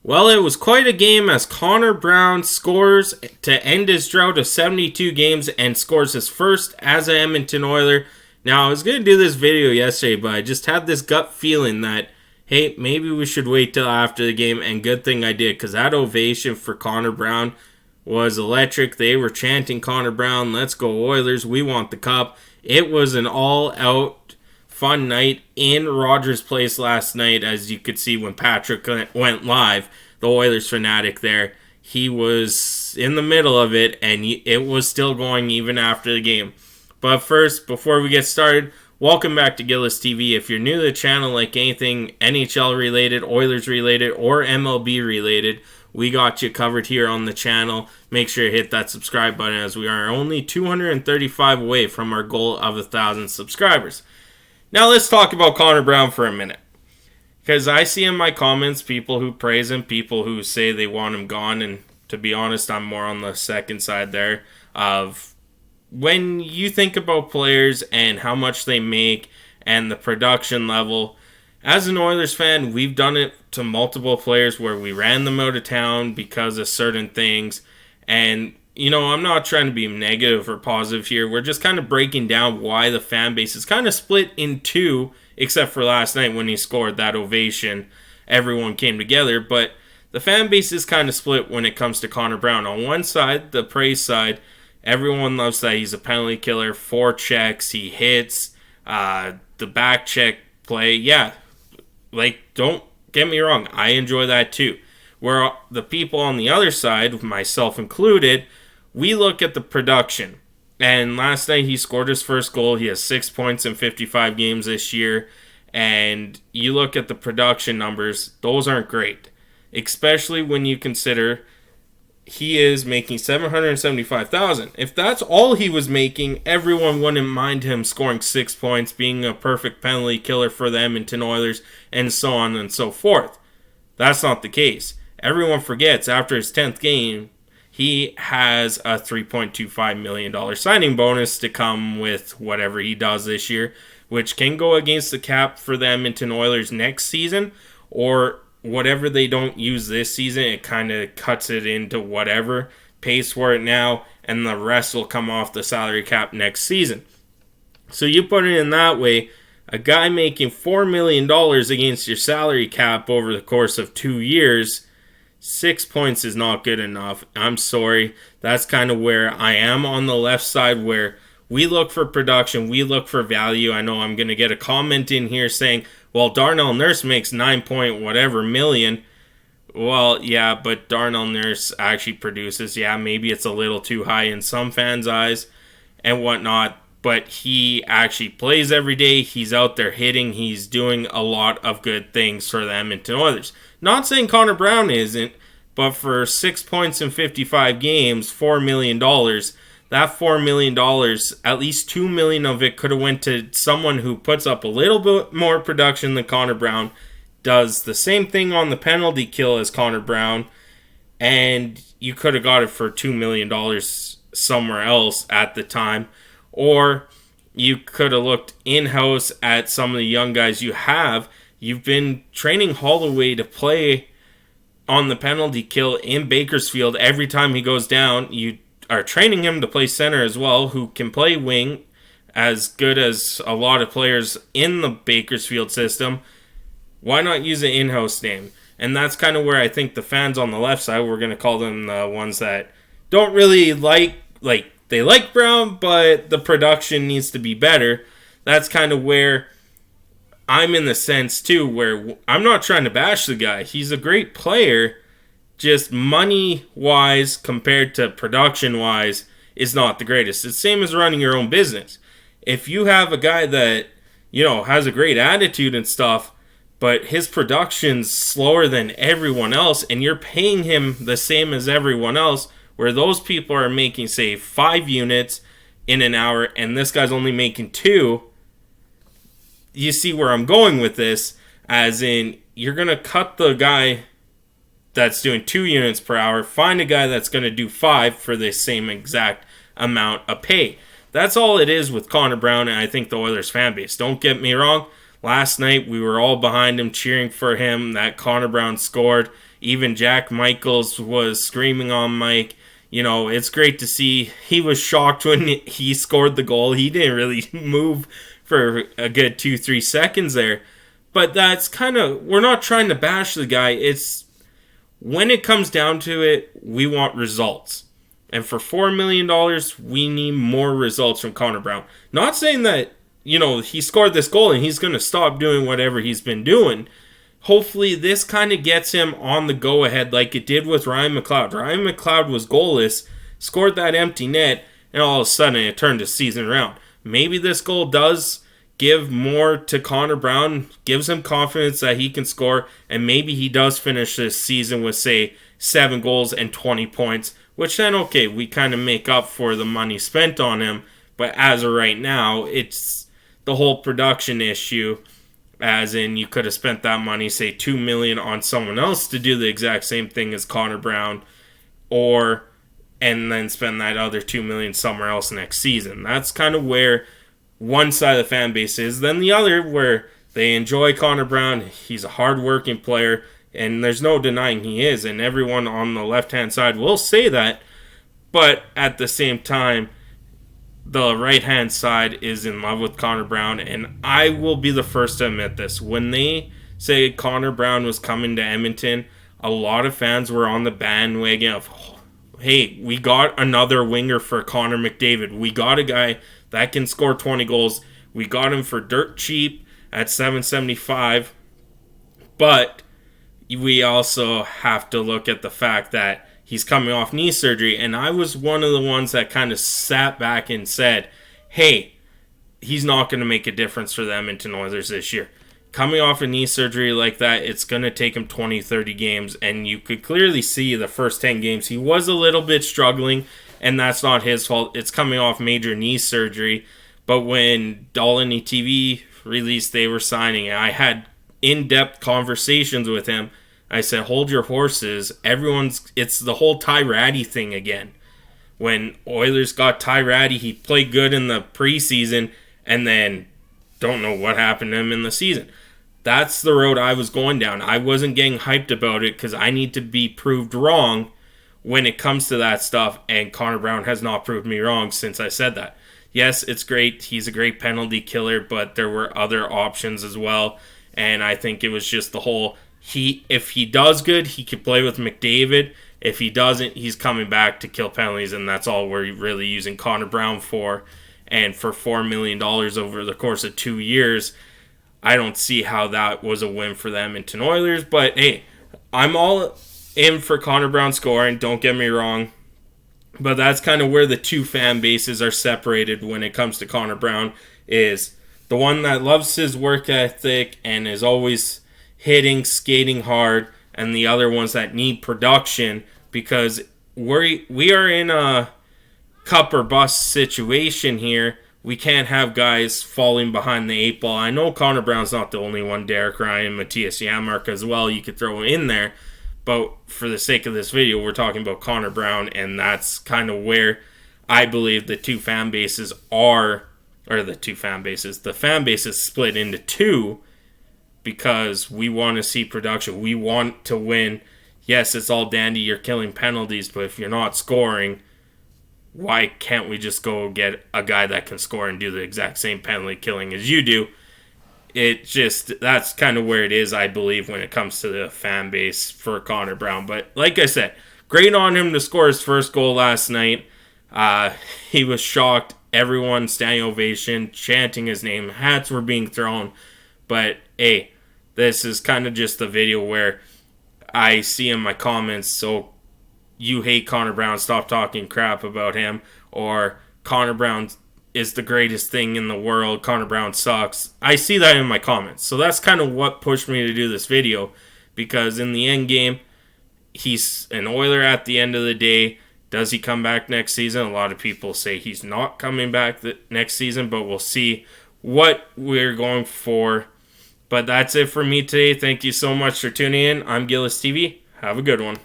Well, it was quite a game as Connor Brown scores to end his drought of 72 games and scores his first as an Edmonton Oiler. Now, I was going to do this video yesterday, but I just had this gut feeling that, hey, maybe we should wait till after the game, and good thing I did, because that ovation for Connor Brown was electric. They were chanting Connor Brown, let's go Oilers, we want the cup. It was an all-out fun night in Rogers Place last night, as you could see when Patrick went live, the Oilers fanatic there. He was in the middle of it, and it was still going even after the game. But first, before we get started, welcome back to Gillis TV. If you're new to the channel, like anything NHL related, Oilers related, or MLB related, we got you covered here on the channel. Make sure you hit that subscribe button, as we are only 235 away from our goal of 1,000 subscribers. Now let's talk about Connor Brown for a minute. Because I see in my comments people who praise him, people who say they want him gone, and to be honest, I'm more on the second side there of when you think about players and how much they make and the production level. As an Oilers fan, we've done it to multiple players where we ran them out of town because of certain things. And, you know, I'm not trying to be negative or positive here. We're just kind of breaking down why the fan base is kind of split in two, except for last night when he scored that ovation. Everyone came together, but the fan base is kind of split when it comes to Connor Brown. On one side, the praise side, everyone loves that he's a penalty killer, forechecks, he hits, the back check play. Yeah, like, don't get me wrong, I enjoy that too. Where the people on the other side, myself included, we look at the production. And last night he scored his first goal. He has 6 points in 55 games this year. And you look at the production numbers, those aren't great. Especially when you consider he is making $775,000. If that's all he was making, everyone wouldn't mind him scoring 6 points, being a perfect penalty killer for the Edmonton Oilers, and so on and so forth. That's not the case. Everyone forgets after his 10th game, he has a $3.25 million signing bonus to come with whatever he does this year, which can go against the cap for the Edmonton Oilers next season, or whatever they don't use this season, it kind of cuts it into whatever, pays for it now, and the rest will come off the salary cap next season. So you put it in that way, a guy making $4 million against your salary cap over the course of 2 years, 6 points is not good enough. I'm sorry. That's kind of where I am on the left side, where we look for production, we look for value. I know I'm going to get a comment in here saying, well, Darnell Nurse makes 9 point whatever million. Well, yeah, but Darnell Nurse actually produces. Yeah, maybe it's a little too high in some fans' eyes and whatnot, but he actually plays every day. He's out there hitting. He's doing a lot of good things for the Edmonton Oilers. Not saying Connor Brown isn't, but for 6 points in 55 games, $4 million, that $4 million, at least $2 million of it could have went to someone who puts up a little bit more production than Connor Brown, does the same thing on the penalty kill as Connor Brown, and you could have got it for $2 million somewhere else at the time. Or you could have looked in-house at some of the young guys you have. You've been training Holloway to play on the penalty kill in Bakersfield every time he goes down. You are training him to play center as well, who can play wing as good as a lot of players in the Bakersfield system. Why not use an in-house name? And that's kind of where I think the fans on the left side, we're going to call them the ones that don't really like they like Brown, but the production needs to be better. That's kind of where I'm in the sense too, where I'm not trying to bash the guy. He's a great player, just money-wise compared to production-wise is not the greatest. It's the same as running your own business. If you have a guy that, you know, has a great attitude and stuff, but his production's slower than everyone else, and you're paying him the same as everyone else, where those people are making, say, 5 units in an hour, and this guy's only making 2, you see where I'm going with this, as in, you're going to cut the guy that's doing 2 units per hour, find a guy that's going to do 5 for the same exact amount of pay. That's all it is with Connor Brown, and I think the Oilers fan base. Don't get me wrong, Last night, we were all behind him, cheering for him that Connor Brown scored. Even Jack Michaels was screaming on Mike. You know, it's great to see. He was shocked when he scored the goal. He didn't really move for a good 2-3 seconds there. But that's kind of, we're not trying to bash the guy. It's, when it comes down to it, we want results. And for $4 million, we need more results from Connor Brown. Not saying that, you know, he scored this goal and he's going to stop doing whatever he's been doing. Hopefully this kind of gets him on the go-ahead like it did with Ryan McLeod. Ryan McLeod was goalless, scored that empty net, and all of a sudden it turned the season around. Maybe this goal does give more to Connor Brown, gives him confidence that he can score, and maybe he does finish this season with, say, 7 goals and 20 points, which then, okay, we kind of make up for the money spent on him. But as of right now, it's the whole production issue, as in you could have spent that money, say $2 million on someone else to do the exact same thing as Connor Brown, and then spend that other $2 million somewhere else next season. That's kind of where one side of the fan base is. Then the other, where they enjoy Connor Brown. He's a hard-working player, and there's no denying he is, and everyone on the left-hand side will say that. But at the same time, the right-hand side is in love with Connor Brown, and I will be the first to admit this. When they say Connor Brown was coming to Edmonton, a lot of fans were on the bandwagon of, hey, we got another winger for Connor McDavid. We got a guy that can score 20 goals. We got him for dirt cheap at $775, but we also have to look at the fact that he's coming off knee surgery, and I was one of the ones that kind of sat back and said, hey, he's not going to make a difference for the Edmonton Oilers this year. Coming off a knee surgery like that, it's going to take him 20, 30 games, and you could clearly see the first 10 games he was a little bit struggling, and that's not his fault. It's coming off major knee surgery. But when Dolany TV released they were signing, and I had in-depth conversations with him, I said, hold your horses. It's the whole Ty Ratty thing again. When Oilers got Ty Ratty, he played good in the preseason, and then don't know what happened to him in the season. That's the road I was going down. I wasn't getting hyped about it because I need to be proved wrong when it comes to that stuff, and Connor Brown has not proved me wrong since I said that. Yes, it's great. He's a great penalty killer, but there were other options as well, and I think it was just the whole, if he does good, he could play with McDavid. If he doesn't, he's coming back to kill penalties, and that's all we're really using Connor Brown for. And for $4 million over the course of 2 years, I don't see how that was a win for the Edmonton Oilers. But hey, I'm all in for Connor Brown scoring, don't get me wrong. But that's kind of where the two fan bases are separated when it comes to Connor Brown, is the one that loves his work ethic and is always hitting, skating hard, and the other ones that need production, because we are in a cup or bust situation here. We can't have guys falling behind the 8 ball. I know Connor Brown's not the only one. Derek Ryan, Matthias Janmark as well, you could throw in there. But for the sake of this video, we're talking about Connor Brown, and that's kind of where I believe the two fan bases are, or the fan bases split into two, because we want to see production. We want to win. Yes, it's all dandy, you're killing penalties, but if you're not scoring, why can't we just go get a guy that can score and do the exact same penalty killing as you do? That's kind of where it is, I believe, when it comes to the fan base for Connor Brown. But like I said, great on him to score his first goal last night. He was shocked. Everyone standing ovation, chanting his name. Hats were being thrown. But hey, this is kind of just a video where I see in my comments, so you hate Connor Brown, stop talking crap about him, or Connor Brown is the greatest thing in the world, Connor Brown sucks. I see that in my comments. So that's kind of what pushed me to do this video, because in the end game, he's an Oiler at the end of the day. Does he come back next season? A lot of people say he's not coming back next season, but we'll see what we're going for. But that's it for me today. Thank you so much for tuning in. I'm Gillis TV. Have a good one.